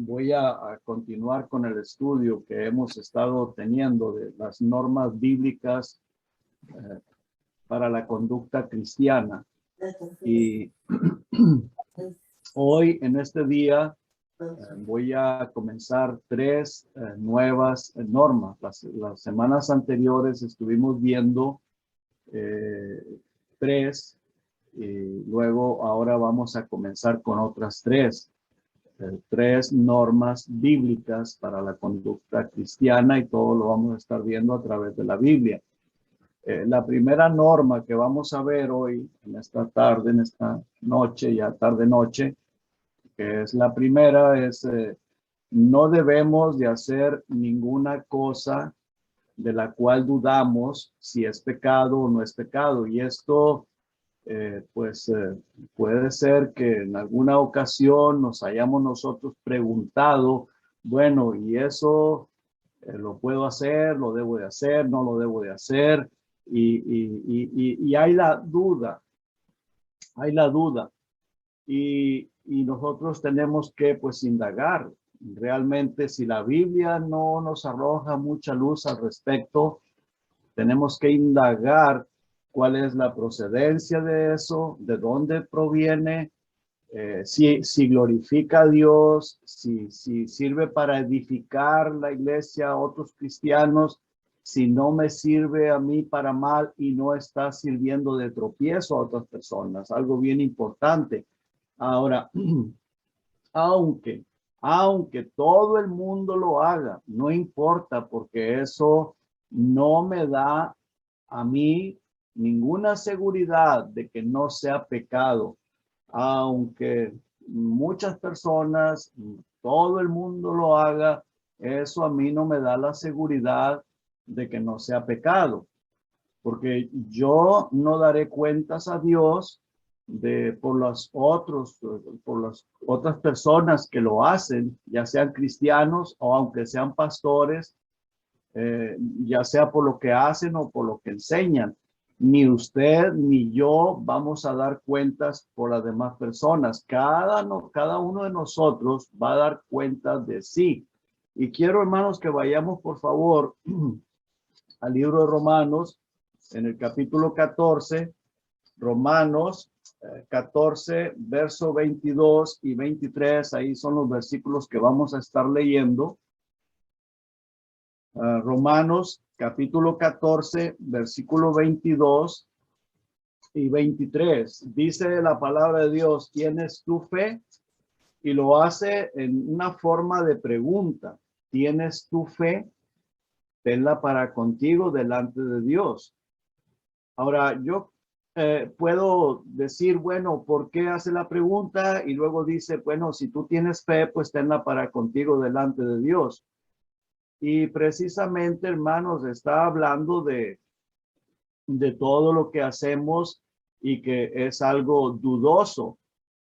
voy a continuar con el estudio que hemos estado teniendo de las normas bíblicas para la conducta cristiana. Y hoy, en este día, voy a comenzar tres nuevas normas. Las semanas anteriores estuvimos viendo tres, y luego ahora vamos a comenzar con otras tres normas bíblicas para la conducta cristiana, y todo lo vamos a estar viendo a través de la Biblia. La primera norma que vamos a ver hoy, en esta tarde, en esta noche, ya tarde-noche, que es la primera, es no debemos de hacer ninguna cosa de la cual dudamos si es pecado o no es pecado. Y esto, puede ser que en alguna ocasión nos hayamos nosotros preguntado, bueno, ¿y eso lo puedo hacer, lo debo de hacer, no lo debo de hacer? Y hay la duda, y nosotros tenemos que pues indagar realmente. Si la Biblia no nos arroja mucha luz al respecto, tenemos que indagar cuál es la procedencia de eso, de dónde proviene, si glorifica a Dios, si sirve para edificar la iglesia a otros cristianos, si no me sirve a mí para mal y no está sirviendo de tropiezo a otras personas. Algo bien importante. Ahora, aunque todo el mundo lo haga, no importa, porque eso no me da a mí ninguna seguridad de que no sea pecado. Aunque muchas personas, todo el mundo lo haga, eso a mí no me da la seguridad de que no sea pecado, porque yo no daré cuentas a Dios por las otras personas que lo hacen, ya sean cristianos o aunque sean pastores, ya sea por lo que hacen o por lo que enseñan. Ni usted ni yo vamos a dar cuentas por las demás personas. Cada uno de nosotros va a dar cuentas de sí. Y quiero, hermanos, que vayamos, por favor, al libro de Romanos, en el capítulo 14, Romanos 14, verso 22 y 23. Ahí son los versículos que vamos a estar leyendo. Romanos capítulo 14, versículo 22 y 23. Dice la palabra de Dios: ¿tienes tu fe? Y lo hace en una forma de pregunta. ¿Tienes tu fe? Tenla para contigo delante de Dios. Ahora, yo puedo decir, bueno, ¿por qué hace la pregunta? Y luego dice, bueno, si tú tienes fe, pues tenla para contigo delante de Dios. Y precisamente, hermanos, está hablando de todo lo que hacemos y que es algo dudoso.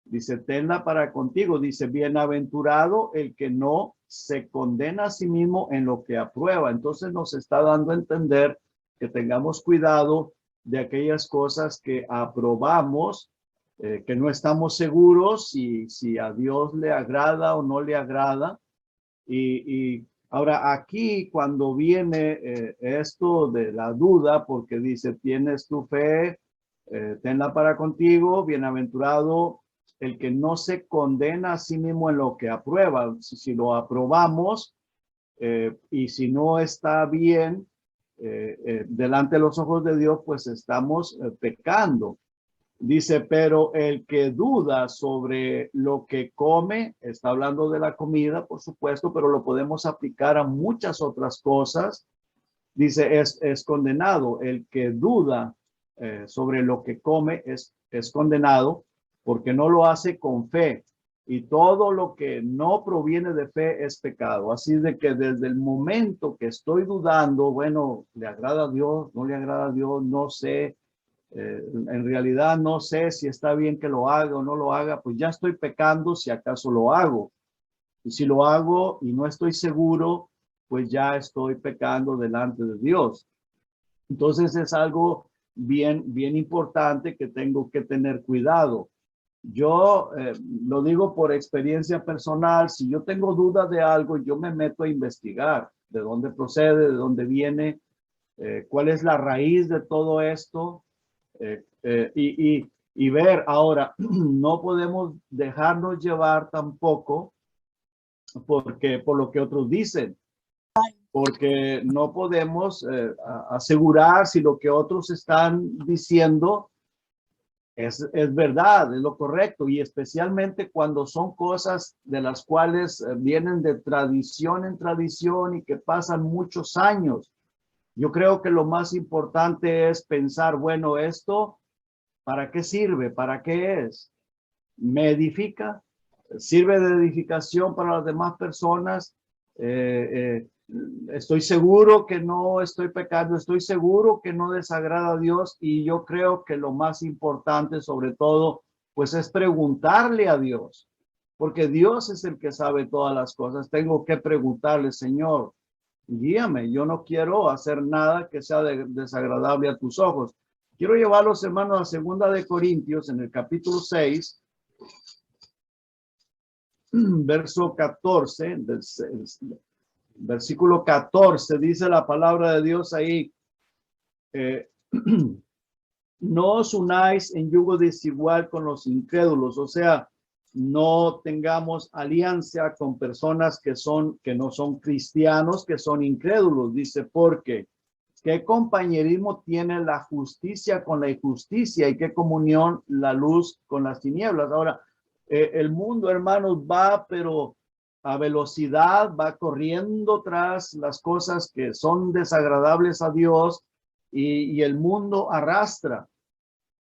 Dice, tenla para contigo. Dice, bienaventurado el que no se condena a sí mismo en lo que aprueba. Entonces nos está dando a entender que tengamos cuidado de aquellas cosas que aprobamos, que no estamos seguros si a Dios le agrada o no le agrada. Y ahora aquí, cuando viene esto de la duda, porque dice, tienes tu fe, tenla para contigo, bienaventurado el que no se condena a sí mismo en lo que aprueba. Si lo aprobamos, y si no está bien delante de los ojos de Dios, pues estamos pecando. Dice, pero el que duda sobre lo que come, está hablando de la comida, por supuesto, pero lo podemos aplicar a muchas otras cosas. Dice, es condenado. El que duda sobre lo que come es condenado, porque no lo hace con fe. Y todo lo que no proviene de fe es pecado. Así de que desde el momento que estoy dudando, bueno, ¿le agrada a Dios? ¿No le agrada a Dios? No sé. En realidad no sé si está bien que lo haga o no lo haga, pues ya estoy pecando si acaso lo hago. Y si lo hago y no estoy seguro, pues ya estoy pecando delante de Dios. Entonces es algo bien importante que tengo que tener cuidado. Yo lo digo por experiencia personal. Si yo tengo dudas de algo, yo me meto a investigar de dónde procede, de dónde viene, cuál es la raíz de todo esto, y ver. Ahora, no podemos dejarnos llevar tampoco por lo que otros dicen, porque no podemos asegurar si lo que otros están diciendo es verdad, es lo correcto, y especialmente cuando son cosas de las cuales vienen de tradición en tradición y que pasan muchos años. Yo creo que lo más importante es pensar, bueno, esto, ¿para qué sirve? ¿Para qué es? ¿Me edifica? ¿Sirve de edificación para las demás personas? Estoy seguro que no estoy pecando, estoy seguro que no desagrada a Dios, y yo creo que lo más importante sobre todo, pues es preguntarle a Dios, porque Dios es el que sabe todas las cosas. Tengo que preguntarle, Señor, guíame, yo no quiero hacer nada que sea desagradable a tus ojos. Quiero llevar a los hermanos a Segunda de Corintios en el capítulo 6, verso 14, versículo 14, dice la palabra de Dios ahí, eh, no os unáis en yugo desigual con los incrédulos. O sea, no tengamos alianza con personas que no son cristianos, que son incrédulos. Dice, porque ¿qué compañerismo tiene la justicia con la injusticia? ¿Y qué comunión la luz con las tinieblas? Ahora, el mundo, hermanos, va, pero a velocidad, va corriendo tras las cosas que son desagradables a Dios, y el mundo arrastra.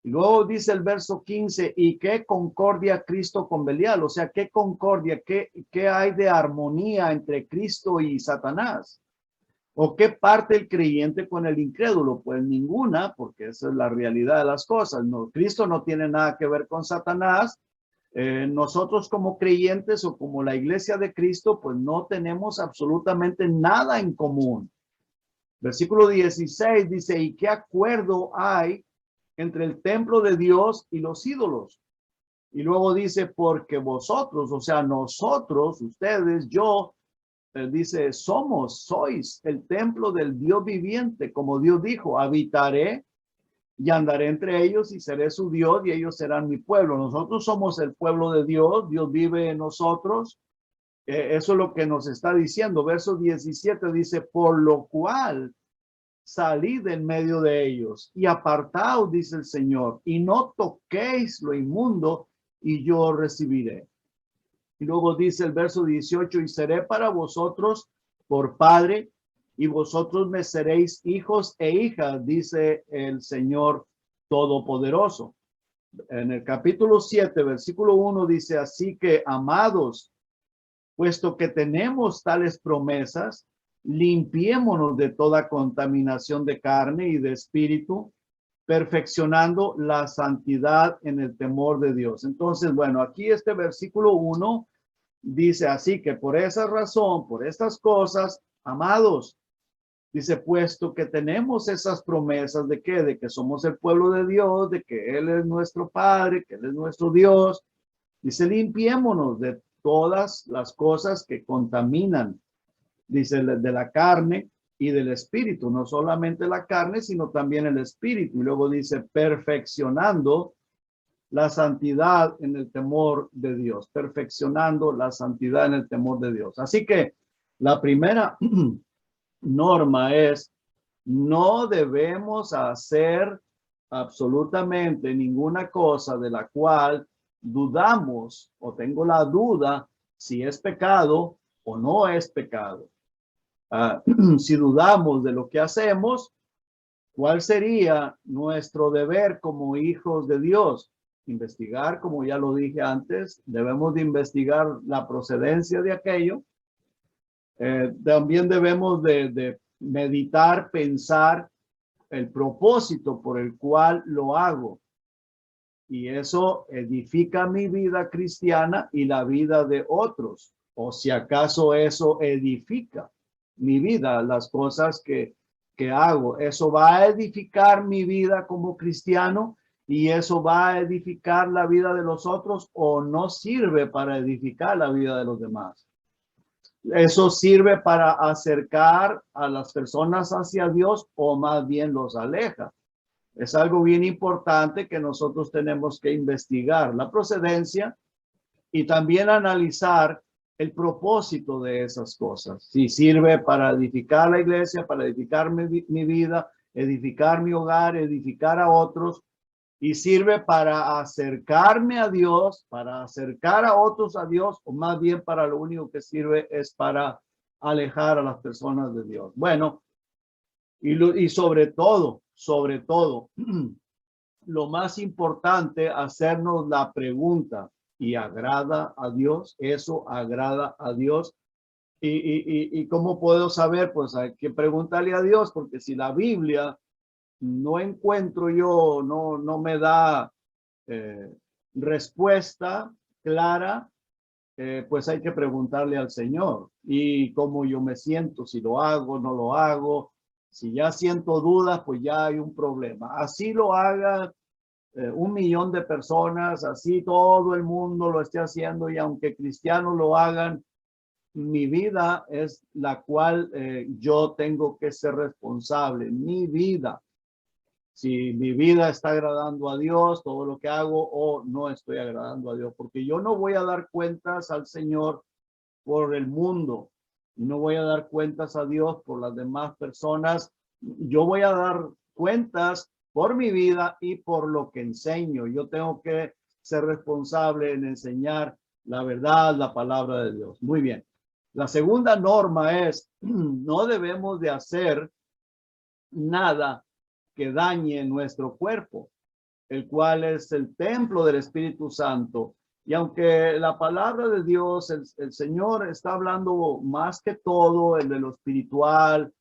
Y luego dice el verso 15, ¿y qué concordia Cristo con Belial? O sea, ¿qué concordia? ¿Qué hay de armonía entre Cristo y Satanás? ¿O qué parte el creyente con el incrédulo? Pues ninguna, porque esa es la realidad de las cosas. No, Cristo no tiene nada que ver con Satanás. Nosotros como creyentes o como la iglesia de Cristo, pues no tenemos absolutamente nada en común. Versículo 16 dice, ¿y qué acuerdo hay entre el templo de Dios y los ídolos? Y luego dice, porque vosotros, o sea, nosotros, ustedes, yo, dice, sois el templo del Dios viviente, como Dios dijo, habitaré y andaré entre ellos y seré su Dios y ellos serán mi pueblo. Nosotros somos el pueblo de Dios, Dios vive en nosotros. Eso es lo que nos está diciendo. Verso 17 dice, por lo cual salid en medio de ellos y apartaos, dice el Señor, y no toquéis lo inmundo y yo recibiré. Y luego dice el verso 18, y seré para vosotros por padre, y vosotros me seréis hijos e hijas, dice el Señor Todopoderoso. En el capítulo 7, versículo 1 dice, así que, amados, puesto que tenemos tales promesas, limpiémonos de toda contaminación de carne y de espíritu, perfeccionando la santidad en el temor de Dios. Entonces, bueno, aquí este versículo 1 dice así que por esa razón, por estas cosas, amados, dice, puesto que tenemos esas promesas de que, de que somos el pueblo de Dios, de que Él es nuestro Padre, que Él es nuestro Dios, dice, limpiémonos de todas las cosas que contaminan, dice, de la carne y del espíritu, no solamente la carne, sino también el espíritu. Y luego dice, perfeccionando la santidad en el temor de Dios, perfeccionando la santidad en el temor de Dios. Así que la primera norma es, no debemos hacer absolutamente ninguna cosa de la cual dudamos o tengo la duda si es pecado o no es pecado. Si dudamos de lo que hacemos, ¿cuál sería nuestro deber como hijos de Dios? Investigar, como ya lo dije antes, debemos de investigar la procedencia de aquello. También debemos de meditar, pensar el propósito por el cual lo hago. Y eso edifica mi vida cristiana y la vida de otros. O si acaso eso edifica mi vida, las cosas que hago. Eso va a edificar mi vida como cristiano y eso va a edificar la vida de los otros o no sirve para edificar la vida de los demás. Eso sirve para acercar a las personas hacia Dios o más bien los aleja. Es algo bien importante que nosotros tenemos que investigar la procedencia y también analizar el propósito de esas cosas. Si sirve para edificar la iglesia, para edificar mi vida, edificar mi hogar, edificar a otros, y sirve para acercarme a Dios, para acercar a otros a Dios, o más bien para lo único que sirve es para alejar a las personas de Dios. Bueno, y sobre todo, lo más importante, hacernos la pregunta, ¿y agrada a Dios? ¿Eso agrada a Dios? ¿Y cómo puedo saber? Pues hay que preguntarle a Dios, porque si la Biblia no encuentro yo, no me da respuesta clara, pues hay que preguntarle al Señor. Y cómo yo me siento, si lo hago, no lo hago. Si ya siento dudas, pues ya hay un problema. Así lo haga 1 millón de personas, así todo el mundo lo esté haciendo, y aunque cristianos lo hagan, mi vida es la cual yo tengo que ser responsable. Mi vida. Si mi vida está agradando a Dios, todo lo que hago, o no estoy agradando a Dios, porque yo no voy a dar cuentas al Señor por el mundo, no voy a dar cuentas a Dios por las demás personas. Yo voy a dar cuentas por mi vida y por lo que enseño. Yo tengo que ser responsable en enseñar la verdad, la palabra de Dios. Muy bien. La segunda norma es, no debemos de hacer nada que dañe nuestro cuerpo, el cual es el templo del Espíritu Santo. Y aunque la palabra de Dios, el Señor está hablando más que todo de lo espiritual,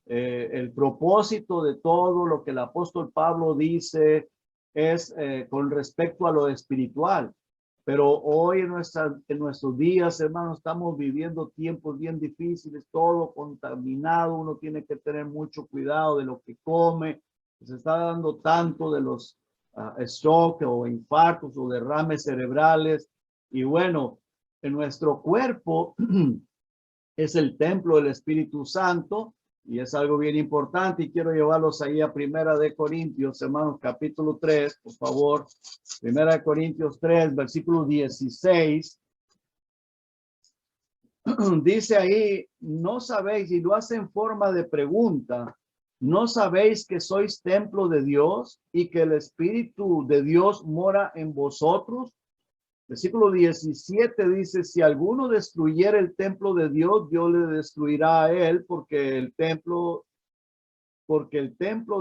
el propósito de todo lo que el apóstol Pablo dice es con respecto a lo espiritual. Pero hoy en nuestros días, hermanos, estamos viviendo tiempos bien difíciles, todo contaminado. Uno tiene que tener mucho cuidado de lo que come. Se está dando tanto de los stroke o infartos o derrames cerebrales. Y bueno, en nuestro cuerpo es el templo del Espíritu Santo, y es algo bien importante, y quiero llevarlos ahí a Primera de Corintios, hermanos, capítulo 3, por favor. Primera de Corintios 3, versículo 16. Dice ahí, no sabéis, y lo hace en forma de pregunta, ¿no sabéis que sois templo de Dios y que el Espíritu de Dios mora en vosotros? Versículo 17 dice, si alguno destruyera el templo de Dios, Dios le destruirá a él, porque el templo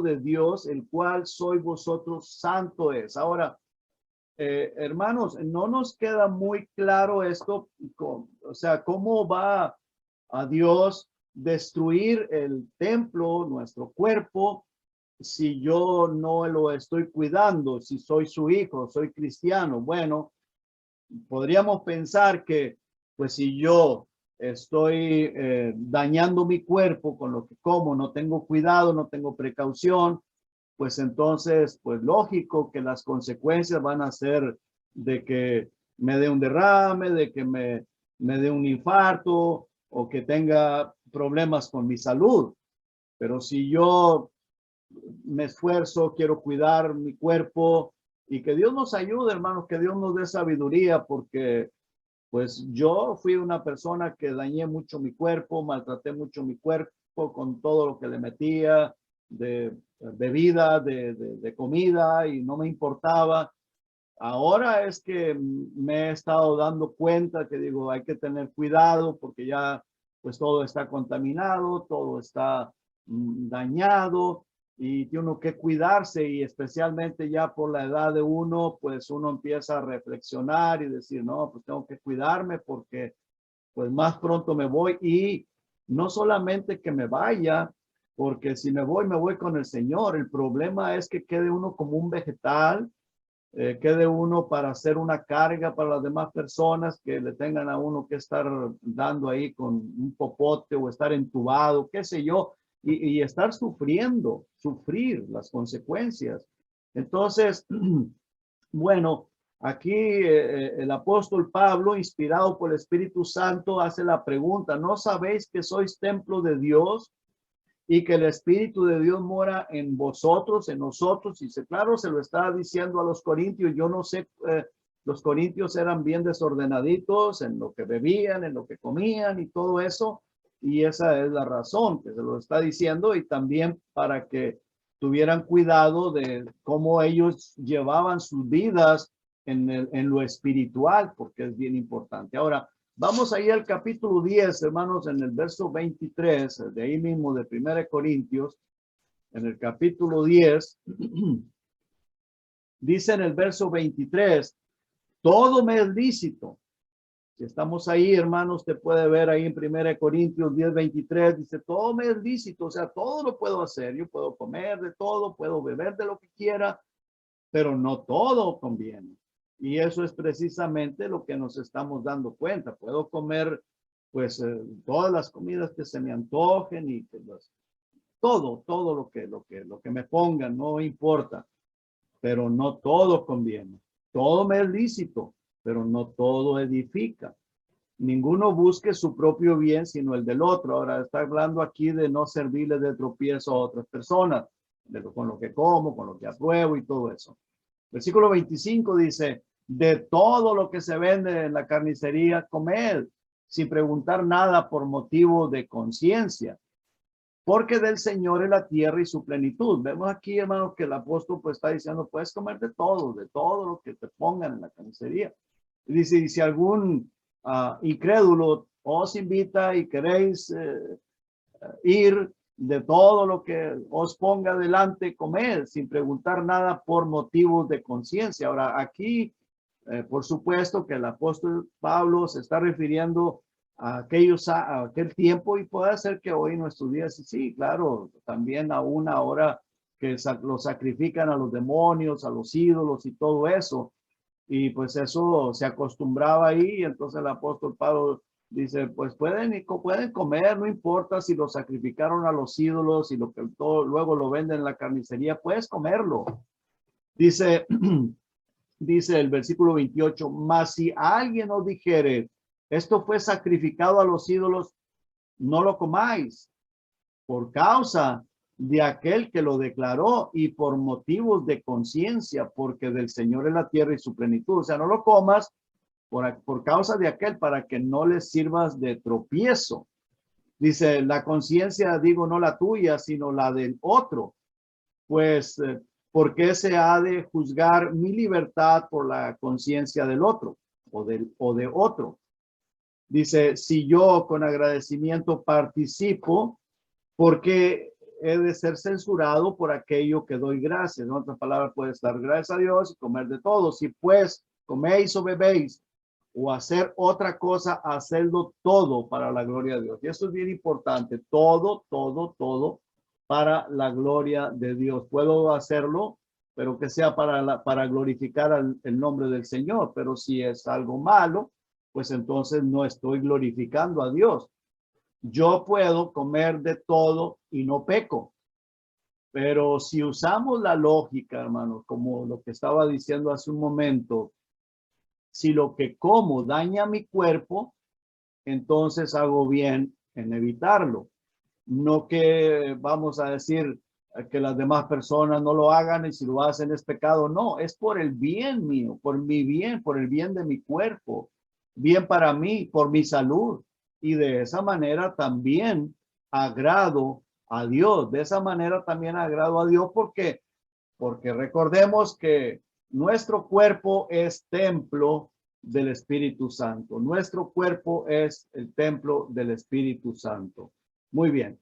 de Dios, el cual sois vosotros, santo es. Ahora, hermanos, no nos queda muy claro esto, o sea, cómo va a Dios destruir el templo, nuestro cuerpo, si yo no lo estoy cuidando, si soy su hijo, soy cristiano. Bueno, podríamos pensar que, pues si yo estoy dañando mi cuerpo con lo que como, no tengo cuidado, no tengo precaución, pues entonces, pues lógico que las consecuencias van a ser de que me dé un derrame, de que me dé un infarto o que tenga problemas con mi salud. Pero si yo me esfuerzo, quiero cuidar mi cuerpo, y que Dios nos ayude, hermanos, que Dios nos dé sabiduría, porque pues yo fui una persona que dañé mucho mi cuerpo, maltraté mucho mi cuerpo con todo lo que le metía de bebida, de comida, y no me importaba. Ahora es que me he estado dando cuenta que digo, hay que tener cuidado porque ya pues todo está contaminado, todo está dañado, y tiene uno que cuidarse, y especialmente ya por la edad de uno, pues uno empieza a reflexionar y decir, no, pues tengo que cuidarme porque pues más pronto me voy. Y no solamente que me vaya, porque si me voy con el Señor. El problema es que quede uno como un vegetal, quede uno para hacer una carga para las demás personas, que le tengan a uno que estar dando ahí con un popote o estar entubado, qué sé yo, y estar sufrir las consecuencias. Entonces, bueno, aquí el apóstol Pablo, inspirado por el Espíritu Santo, hace la pregunta, ¿no sabéis que sois templo de Dios y que el Espíritu de Dios mora en vosotros, en nosotros? Y claro, se lo está diciendo a los corintios. Yo no sé, los corintios eran bien desordenaditos en lo que bebían, en lo que comían y todo eso. Y esa es la razón que se lo está diciendo, y también para que tuvieran cuidado de cómo ellos llevaban sus vidas en lo espiritual, porque es bien importante. Ahora, vamos ahí al capítulo 10, hermanos, en el verso 23, de ahí mismo de 1 Corintios, en el capítulo 10, dice en el verso 23, todo me es lícito. Si estamos ahí, hermanos, te puede ver ahí en 1 Corintios 10, 23, dice, todo me es lícito, o sea, todo lo puedo hacer, yo puedo comer de todo, puedo beber de lo que quiera, pero no todo conviene. Y eso es precisamente lo que nos estamos dando cuenta. Puedo comer, pues, todas las comidas que se me antojen y que todo lo que me pongan, no importa, pero no todo conviene. Todo me es lícito, pero no todo edifica. Ninguno busque su propio bien, sino el del otro. Ahora está hablando aquí de no servirle de tropiezo a otras personas, con lo que como, con lo que apruebo y todo eso. Versículo 25 dice, de todo lo que se vende en la carnicería, comed, sin preguntar nada por motivo de conciencia, porque del Señor es la tierra y su plenitud. Vemos aquí, hermanos, que el apóstol pues está diciendo, puedes comer de todo lo que te pongan en la carnicería. Y dice, y si algún incrédulo os invita y queréis ir, de todo lo que os ponga delante, comer sin preguntar nada por motivos de conciencia. Ahora aquí, por supuesto que el apóstol Pablo se está refiriendo a aquel tiempo, y puede ser que hoy en nuestros días, sí, claro, también aún ahora que lo sacrifican a los demonios, a los ídolos y todo eso. Y pues eso se acostumbraba ahí. Entonces el apóstol Pablo dice, pues pueden comer, no importa si lo sacrificaron a los ídolos y lo que todo, luego lo venden en la carnicería, puedes comerlo. Dice, dice el versículo 28, mas si alguien os dijere, esto fue sacrificado a los ídolos, no lo comáis, por causa de aquel que lo declaró y por motivos de conciencia, porque del Señor es la tierra y su plenitud. O sea, no lo comas por causa de aquel, para que no les sirvas de tropiezo. Dice, la conciencia, digo, no la tuya, sino la del otro. Pues, ¿por qué se ha de juzgar mi libertad por la conciencia del otro o de otro? Dice, si yo con agradecimiento participo, porque he de ser censurado por aquello que doy gracias. En otras palabras, puedes dar gracias a Dios y comer de todo. Si pues coméis o bebéis o hacer otra cosa, hacerlo todo para la gloria de Dios. Y eso es bien importante. Todo para la gloria de Dios. Puedo hacerlo, pero que sea para glorificar el nombre del Señor. Pero si es algo malo, pues entonces no estoy glorificando a Dios. Yo puedo comer de todo y no peco. Pero si usamos la lógica, hermanos, como lo que estaba diciendo hace un momento, si lo que como daña mi cuerpo, entonces hago bien en evitarlo. No que vamos a decir que las demás personas no lo hagan y si lo hacen es pecado. No, es por el bien mío, por mi bien, por el bien de mi cuerpo, bien para mí, por mi salud. Y de esa manera también agrado a Dios. De esa manera también agrado a Dios, porque recordemos que nuestro cuerpo es templo del Espíritu Santo. Nuestro cuerpo es el templo del Espíritu Santo. Muy bien.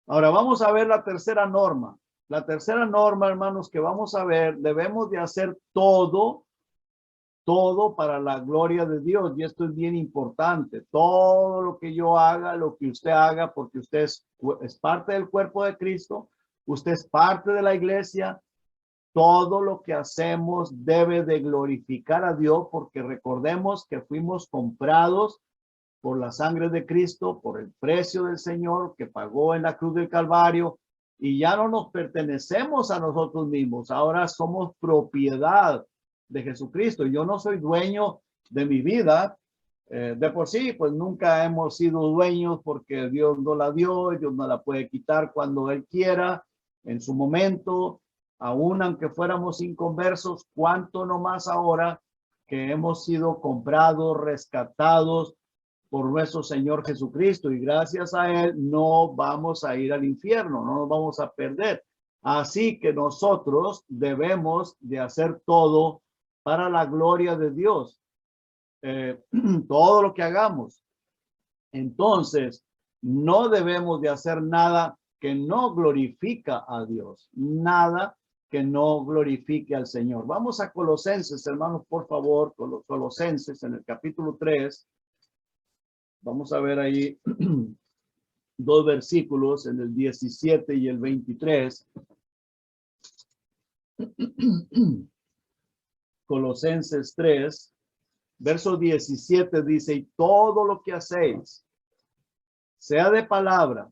Ahora vamos a ver la tercera norma. La tercera norma, hermanos, que vamos a ver, debemos de hacer todo para la gloria de Dios. Y esto es bien importante. Todo lo que yo haga, lo que usted haga, porque usted es parte del cuerpo de Cristo, usted es parte de la iglesia. Todo lo que hacemos debe de glorificar a Dios, porque recordemos que fuimos comprados por la sangre de Cristo, por el precio del Señor que pagó en la cruz del Calvario. y ya no nos pertenecemos a nosotros mismos. Ahora somos propiedad de Jesucristo. Yo no soy dueño de mi vida. De por sí, pues nunca hemos sido dueños porque Dios no la dio, Dios no la puede quitar cuando Él quiera, en su momento, aún aunque fuéramos inconversos, cuánto no más ahora que hemos sido comprados, rescatados por nuestro Señor Jesucristo, y gracias a Él no vamos a ir al infierno, no nos vamos a perder. Así que nosotros debemos de hacer todo para la gloria de Dios. Todo lo que hagamos. Entonces, no debemos de hacer nada que no glorifica a Dios, nada que no glorifique al Señor. Vamos a Colosenses, hermanos, por favor, Colosenses en el capítulo 3. Vamos a ver ahí dos versículos, en el 17 y el 23. Colosenses 3. Verso 17 dice, y todo lo que hacéis, sea de palabra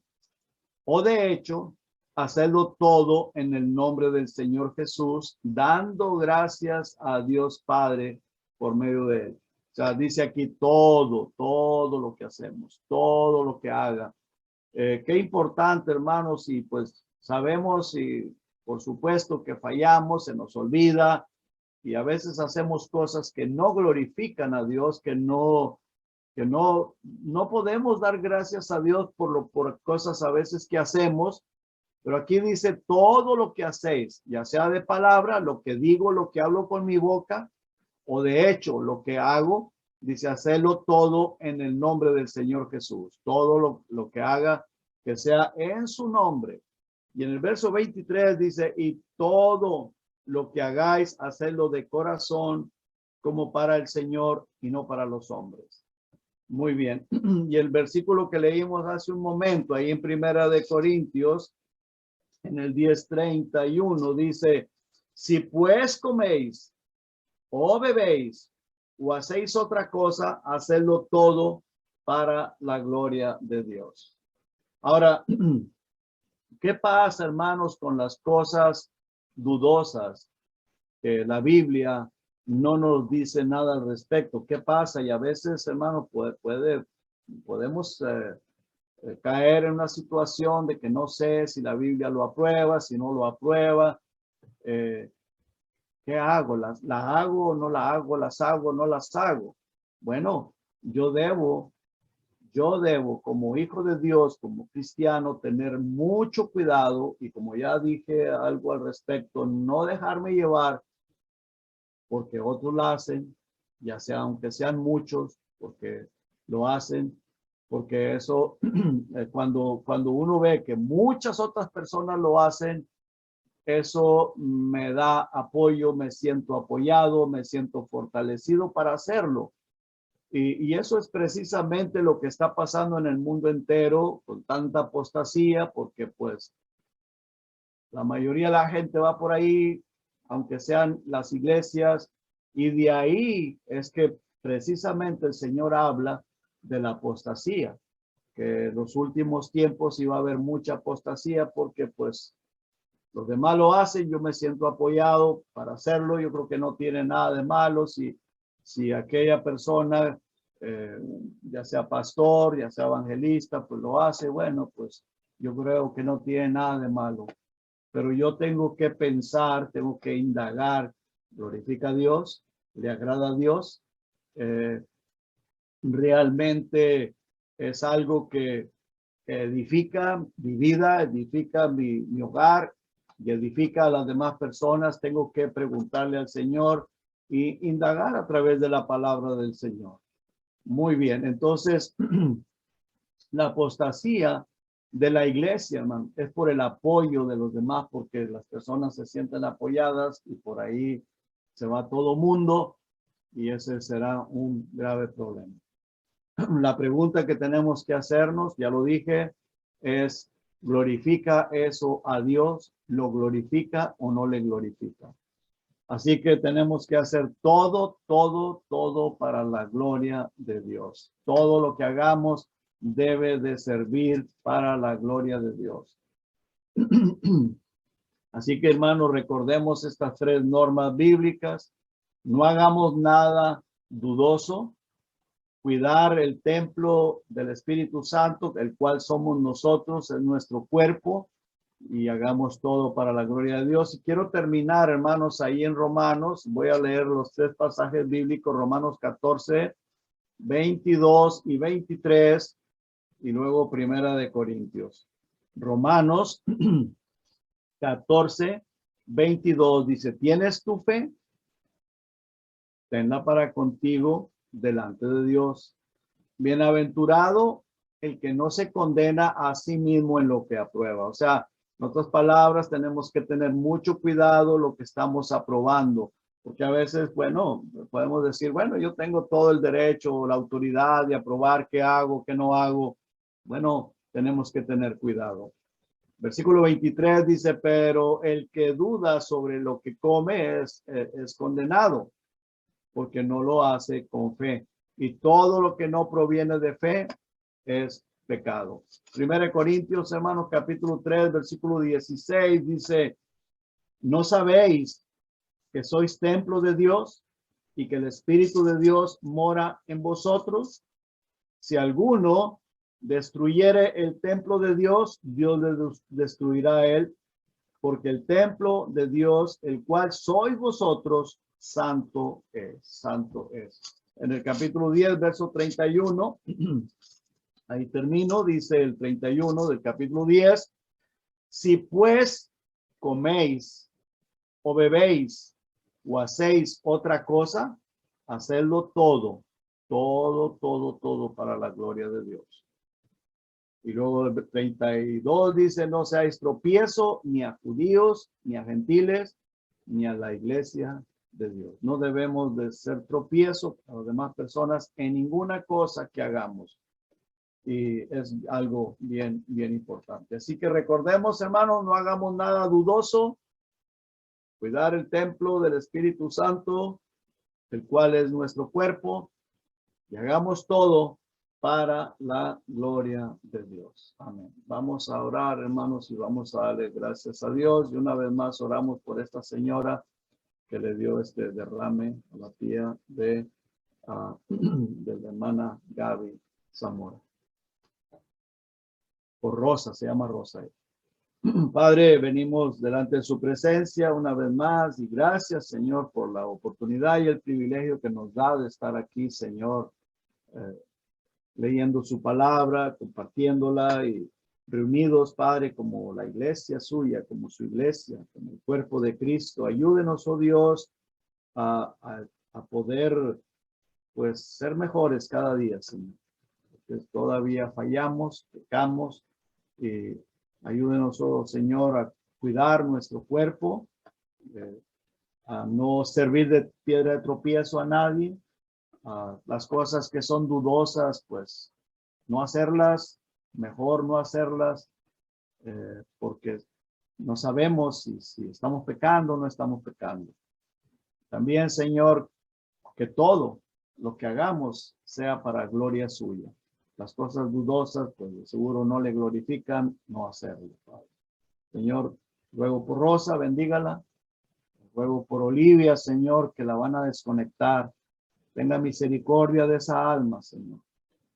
o de hecho, hacedlo todo en el nombre del Señor Jesús, dando gracias a Dios Padre por medio de Él. O sea, dice aquí todo lo que hacemos, todo lo que haga. Qué importante, hermanos, y pues sabemos y por supuesto que fallamos, se nos olvida, y a veces hacemos cosas que no glorifican a Dios, que no podemos dar gracias a Dios por cosas a veces que hacemos. Pero aquí dice todo lo que hacéis, ya sea de palabra, lo que digo, lo que hablo con mi boca, o de hecho, lo que hago, dice hacerlo todo en el nombre del Señor Jesús. Todo lo que haga, que sea en su nombre. Y en el verso 23 dice, y todo lo que hagáis, hacerlo de corazón como para el Señor y no para los hombres. Muy bien. Y el versículo que leímos hace un momento, ahí en Primera de Corintios, en el 10:31, dice, si pues coméis o bebéis o hacéis otra cosa, hacedlo todo para la gloria de Dios. Ahora, ¿qué pasa, hermanos, con las cosas dudosas? La Biblia no nos dice nada al respecto. ¿Qué pasa? Y a veces, hermanos, podemos caer en una situación de que no sé si la Biblia lo aprueba, si no lo aprueba. ¿Qué hago? ¿Las hago o no las hago? ¿Las hago o no las hago? Bueno, yo debo, como hijo de Dios, como cristiano, tener mucho cuidado y, como ya dije algo al respecto, no dejarme llevar porque otros lo hacen, ya sea, aunque sean muchos, porque lo hacen, porque eso, cuando uno ve que muchas otras personas lo hacen, eso me da apoyo, me siento apoyado, me siento fortalecido para hacerlo. Y eso es precisamente lo que está pasando en el mundo entero con tanta apostasía, porque pues la mayoría de la gente va por ahí, aunque sean las iglesias, y de ahí es que precisamente el Señor habla de la apostasía, que en los últimos tiempos iba a haber mucha apostasía porque pues los demás lo hacen, yo me siento apoyado para hacerlo, yo creo que no tiene nada de malo si aquella persona, ya sea pastor, ya sea evangelista, pues lo hace, bueno, pues yo creo que no tiene nada de malo. Pero yo tengo que pensar, tengo que indagar, glorifica a Dios, le agrada a Dios, realmente es algo que edifica mi vida, edifica mi hogar y edifica a las demás personas. Tengo que preguntarle al Señor y indagar a través de la palabra del Señor. Muy bien, entonces la apostasía de la iglesia, hermano, es por el apoyo de los demás, porque las personas se sienten apoyadas y por ahí se va todo mundo y ese será un grave problema. La pregunta que tenemos que hacernos, ya lo dije, es, ¿glorifica eso a Dios? ¿Lo glorifica o no le glorifica? Así que tenemos que hacer todo para la gloria de Dios. Todo lo que hagamos debe de servir para la gloria de Dios. Así que, hermanos, recordemos estas tres normas bíblicas. No hagamos nada dudoso. Cuidar el templo del Espíritu Santo, el cual somos nosotros, es nuestro cuerpo, y hagamos todo para la gloria de Dios. Y quiero terminar, hermanos, ahí en Romanos. Voy a leer los tres pasajes bíblicos, Romanos 14, 22 y 23, y luego Primera de Corintios. Romanos 14, 22 dice: ¿tienes tu fe? Tenla para contigo delante de Dios. Bienaventurado el que no se condena a sí mismo en lo que aprueba. O sea, en otras palabras, tenemos que tener mucho cuidado lo que estamos aprobando, porque a veces, bueno, podemos decir, bueno, yo tengo todo el derecho, la autoridad de aprobar qué hago, qué no hago. Bueno, tenemos que tener cuidado. Versículo 23 dice: pero el que duda sobre lo que come es condenado, porque no lo hace con fe. Y todo lo que no proviene de fe es pecado. Primera de Corintios, hermanos, capítulo 3, versículo 16, dice: ¿no sabéis que sois templo de Dios y que el Espíritu de Dios mora en vosotros? Si alguno destruyere el templo de Dios, Dios le destruirá a él, porque el templo de Dios, el cual sois vosotros, santo es, santo es. En el capítulo 10, verso 31, ahí termino, dice el 31 del capítulo 10: si pues coméis o bebéis o hacéis otra cosa, hacedlo todo, todo para la gloria de Dios. Y luego el 32 dice: no seáis tropiezo ni a judíos, ni a gentiles, ni a la iglesia de Dios. No debemos de ser tropiezo a las demás personas en ninguna cosa que hagamos. Y es algo bien importante. Así que recordemos, hermanos, no hagamos nada dudoso. Cuidar el templo del Espíritu Santo, el cual es nuestro cuerpo, y hagamos todo para la gloria de Dios. Amén. Vamos a orar, hermanos, y vamos a darle gracias a Dios. Y una vez más oramos por esta señora que le dio este derrame a la tía de la hermana Gaby Zamora. Por Rosa, se llama Rosa. Padre, venimos delante de su presencia una vez más, y gracias, Señor, por la oportunidad y el privilegio que nos da de estar aquí, Señor, leyendo su palabra, compartiéndola, y reunidos, Padre, como la iglesia suya, como su iglesia, como el cuerpo de Cristo. Ayúdenos, oh Dios, a poder, pues, ser mejores cada día, Señor. Porque todavía fallamos, pecamos, y ayúdenos, oh Señor, a cuidar nuestro cuerpo, a no servir de piedra de tropiezo a nadie. Las cosas que son dudosas, pues no hacerlas, mejor no hacerlas, porque no sabemos si estamos pecando o no estamos pecando. También, Señor, que todo lo que hagamos sea para gloria suya. Las cosas dudosas, pues de seguro no le glorifican, no hacerlo, Padre. Señor, ruego por Rosa, bendígala. Ruego por Olivia, Señor, que la van a desconectar. Tenga misericordia de esa alma, Señor.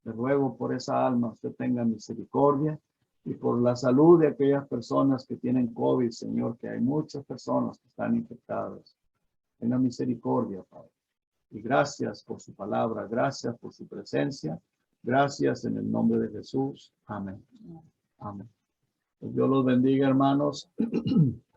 Le ruego por esa alma, usted tenga misericordia, y por la salud de aquellas personas que tienen COVID, Señor, que hay muchas personas que están infectadas. Tenga misericordia, Padre. Y gracias por su palabra, gracias por su presencia, gracias en el nombre de Jesús. Amén. Amén. Pues Dios los bendiga, hermanos.